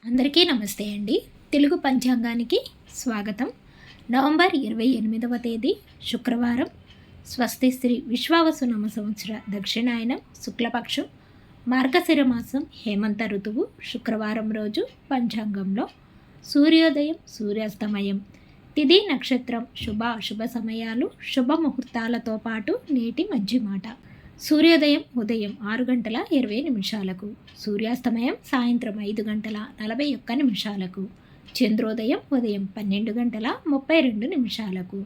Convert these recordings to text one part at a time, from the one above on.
అందరికీ నమస్తే అండి. తెలుగు పంచాంగానికి స్వాగతం. నవంబర్ 28వ తేదీ శుక్రవారం. స్వస్తి శ్రీ విశ్వావసునామ సంవత్సర దక్షిణాయనం శుక్లపక్షం మార్గశిర మాసం హేమంత ఋతువు శుక్రవారం రోజు పంచాంగంలో సూర్యోదయం సూర్యాస్తమయం తిథి నక్షత్రం శుభ అశుభ సమయాలు శుభముహూర్తాలతో పాటు నేటి మంచి మాట. సూర్యోదయం ఉదయం 6:20 సూర్యాస్తమయం సాయంత్రం 5:41 చంద్రోదయం ఉదయం 12:32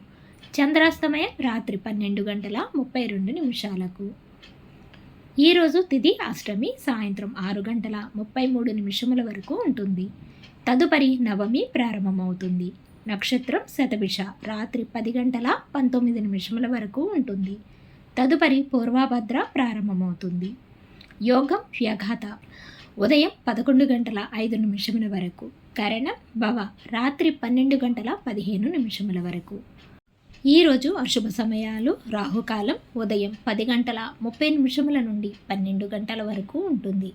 చంద్రాస్తమయం రాత్రి 12:32. ఈరోజు తిథి అష్టమి సాయంత్రం 6:33 వరకు ఉంటుంది. తదుపరి నవమి ప్రారంభమవుతుంది. నక్షత్రం శతభిష రాత్రి 10:19 వరకు ఉంటుంది. తదుపరి పూర్వభద్ర ప్రారంభమవుతుంది. యోగం వ్యఘాత ఉదయం 11:05 వరకు. కరణం భవ రాత్రి 12:15 వరకు. ఈరోజు అశుభ సమయాలు రాహుకాలం ఉదయం 10:30 నుండి 12 వరకు ఉంటుంది.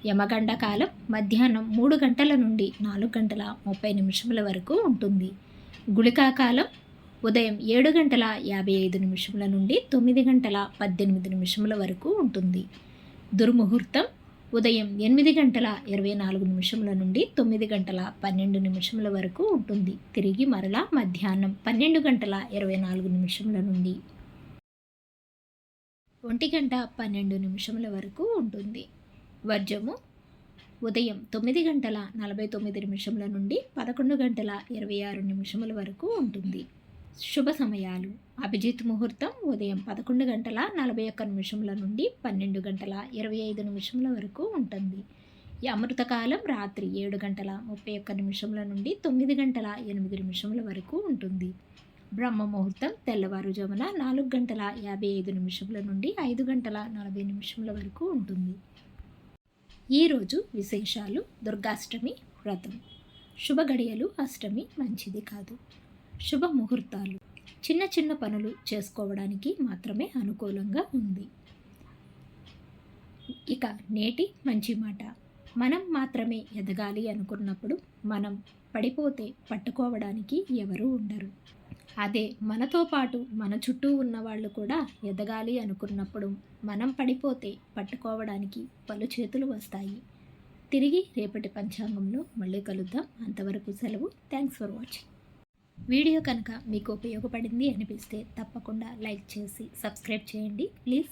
యమగండ కాలం మధ్యాహ్నం 3 నుండి 4:30 వరకు ఉంటుంది. గుళికా కాలం ఉదయం 7:55 నుండి 9:18 వరకు ఉంటుంది. దుర్ముహూర్తం ఉదయం 8:24 నుండి 9:12 వరకు ఉంటుంది. తిరిగి మరలా మధ్యాహ్నం 12:24 నుండి 1:12 వరకు ఉంటుంది. వర్జము ఉదయం 9:49 నుండి 11:26 వరకు ఉంటుంది. శుభ సమయాలు అభిజిత్ ముహూర్తం ఉదయం 11:41 నుండి 12:25 వరకు ఉంటుంది. అమృతకాలం రాత్రి 7:31 నుండి 9:08 వరకు ఉంటుంది. బ్రహ్మ ముహూర్తం తెల్లవారుజామున 4:55 నుండి 5:40 వరకు ఉంటుంది. ఈరోజు విశేషాలు దుర్గాష్టమి వ్రతం. శుభ గడియలు అష్టమి మంచిది కాదు. శుభ ముహూర్తాలు చిన్న చిన్న పనులు చేసుకోవడానికి మాత్రమే అనుకూలంగా ఉంది. ఇక నేటి మంచి మాట. మనం మాత్రమే ఎదగాలి అనుకున్నప్పుడు మనం పడిపోతే పట్టుకోవడానికి ఎవరూ ఉండరు. అదే మనతో పాటు మన చుట్టూ ఉన్న వాళ్ళు కూడా ఎదగాలి అనుకున్నప్పుడు మనం పడిపోతే పట్టుకోవడానికి పలు చేతులు వస్తాయి. తిరిగి రేపటి పంచాంగంలో మళ్ళీ కలుద్దాం. అంతవరకు సెలవు. Thanks for watching. వీడియో కనుక మీకు ఉపయోగపడింది అనిపిస్తే తప్పకుండా లైక్ చేసి సబ్స్క్రైబ్ చేయండి ప్లీజ్.